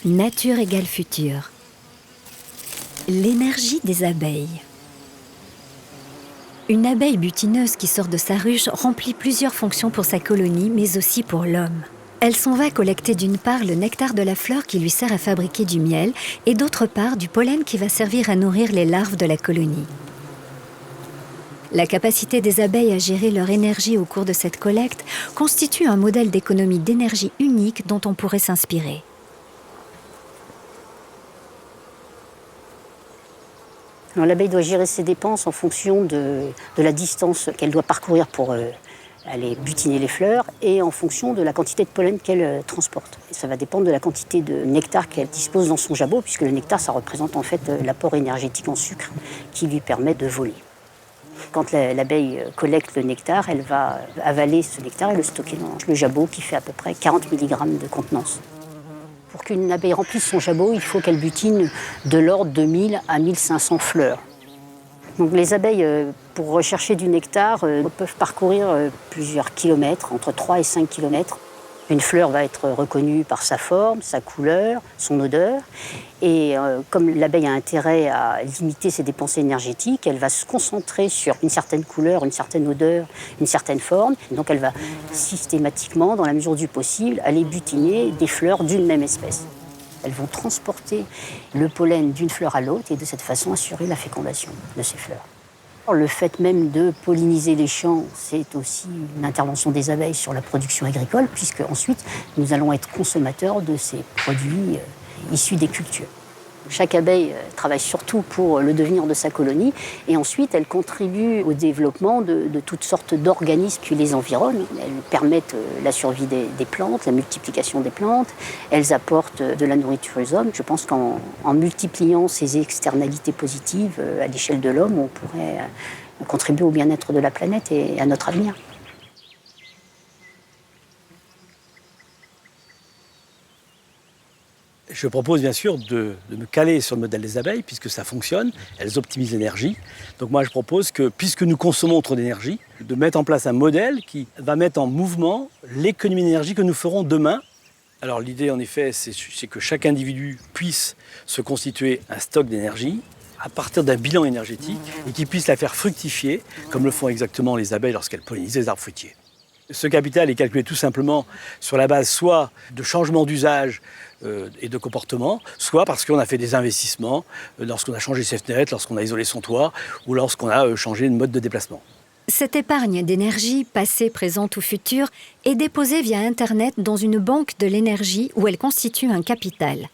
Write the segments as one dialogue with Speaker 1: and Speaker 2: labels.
Speaker 1: Nature égale futur. L'énergie des abeilles. Une abeille butineuse qui sort de sa ruche remplit plusieurs fonctions pour sa colonie, mais aussi pour l'homme. Elle s'en va collecter d'une part le nectar de la fleur qui lui sert à fabriquer du miel et d'autre part du pollen qui va servir à nourrir les larves de la colonie. La capacité des abeilles à gérer leur énergie au cours de cette collecte constitue un modèle d'économie d'énergie unique dont on pourrait s'inspirer.
Speaker 2: L'abeille doit gérer ses dépenses en fonction de la distance qu'elle doit parcourir pour aller butiner les fleurs et en fonction de la quantité de pollen qu'elle transporte. Et ça va dépendre de la quantité de nectar qu'elle dispose dans son jabot, puisque le nectar, ça représente en fait l'apport énergétique en sucre qui lui permet de voler. Quand l'abeille collecte le nectar, elle va avaler ce nectar et le stocker dans le jabot qui fait à peu près 40 mg de contenance. Pour qu'une abeille remplisse son jabot, il faut qu'elle butine de l'ordre de 1000 à 1500 fleurs. Donc les abeilles, pour rechercher du nectar, peuvent parcourir plusieurs kilomètres, entre 3 et 5 kilomètres. Une fleur va être reconnue par sa forme, sa couleur, son odeur. Et comme l'abeille a intérêt à limiter ses dépenses énergétiques, elle va se concentrer sur une certaine couleur, une certaine odeur, une certaine forme. Donc elle va systématiquement, dans la mesure du possible, aller butiner des fleurs d'une même espèce. Elles vont transporter le pollen d'une fleur à l'autre et de cette façon assurer la fécondation de ces fleurs. Le fait même de polliniser les champs, c'est aussi une intervention des abeilles sur la production agricole, puisque ensuite nous allons être consommateurs de ces produits issus des cultures. Chaque abeille travaille surtout pour le devenir de sa colonie et ensuite elle contribue au développement de toutes sortes d'organismes qui les environnent. Elles permettent la survie des plantes, la multiplication des plantes, elles apportent de la nourriture aux hommes. Je pense qu'en multipliant ces externalités positives à l'échelle de l'homme, on pourrait contribuer au bien-être de la planète et à notre avenir.
Speaker 3: Je propose bien sûr de me caler sur le modèle des abeilles, puisque ça fonctionne, elles optimisent l'énergie. Donc moi je propose que, puisque nous consommons trop d'énergie, de mettre en place un modèle qui va mettre en mouvement l'économie d'énergie que nous ferons demain. Alors l'idée en effet, c'est que chaque individu puisse se constituer un stock d'énergie à partir d'un bilan énergétique et qu'il puisse la faire fructifier, comme le font exactement les abeilles lorsqu'elles pollinisent les arbres fruitiers. Ce capital est calculé tout simplement sur la base soit de changements d'usage et de comportement, soit parce qu'on a fait des investissements lorsqu'on a changé ses fenêtres, lorsqu'on a isolé son toit ou lorsqu'on a changé de mode de déplacement.
Speaker 1: Cette épargne d'énergie, passée, présente ou future, est déposée via Internet dans une banque de l'énergie où elle constitue un capital.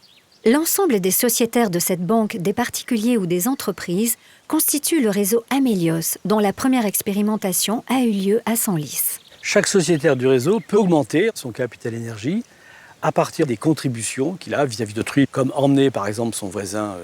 Speaker 1: L'ensemble des sociétaires de cette banque, des particuliers ou des entreprises, constitue le réseau Amélios, dont la première expérimentation a eu lieu à Senlis.
Speaker 3: Chaque sociétaire du réseau peut augmenter son capital énergie à partir des contributions qu'il a vis-à-vis d'autrui, comme emmener par exemple son voisin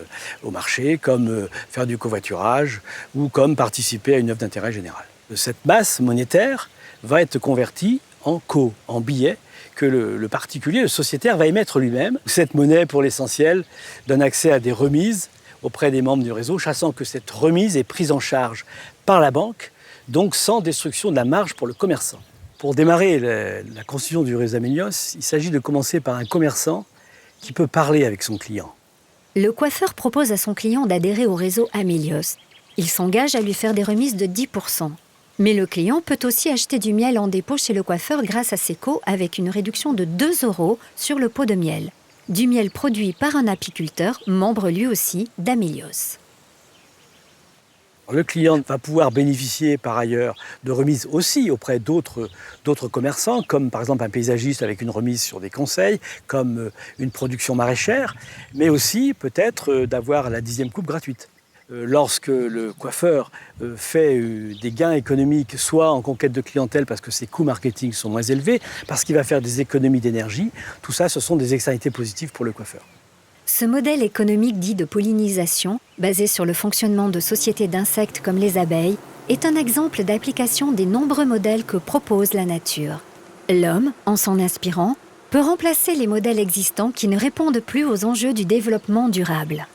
Speaker 3: au marché, comme faire du covoiturage ou comme participer à une œuvre d'intérêt général. Cette masse monétaire va être convertie en billets que le particulier, le sociétaire, va émettre lui-même. Cette monnaie, pour l'essentiel, donne accès à des remises auprès des membres du réseau, sachant que cette remise est prise en charge par la banque, donc sans destruction de la marge pour le commerçant. Pour démarrer la constitution du réseau Amélios, il s'agit de commencer par un commerçant qui peut parler avec son client.
Speaker 1: Le coiffeur propose à son client d'adhérer au réseau Amélios. Il s'engage à lui faire des remises de 10%. Mais le client peut aussi acheter du miel en dépôt chez le coiffeur grâce à Seco avec une réduction de 2 € sur le pot de miel. Du miel produit par un apiculteur, membre lui aussi d'Amélios.
Speaker 3: Le client va pouvoir bénéficier par ailleurs de remises aussi auprès d'autres commerçants, comme par exemple un paysagiste avec une remise sur des conseils, comme une production maraîchère, mais aussi peut-être d'avoir la 10e coupe gratuite. Lorsque le coiffeur fait des gains économiques, soit en conquête de clientèle parce que ses coûts marketing sont moins élevés, parce qu'il va faire des économies d'énergie, tout ça, ce sont des externalités positives pour le coiffeur.
Speaker 1: Ce modèle économique dit de pollinisation, basé sur le fonctionnement de sociétés d'insectes comme les abeilles, est un exemple d'application des nombreux modèles que propose la nature. L'homme, en s'en inspirant, peut remplacer les modèles existants qui ne répondent plus aux enjeux du développement durable.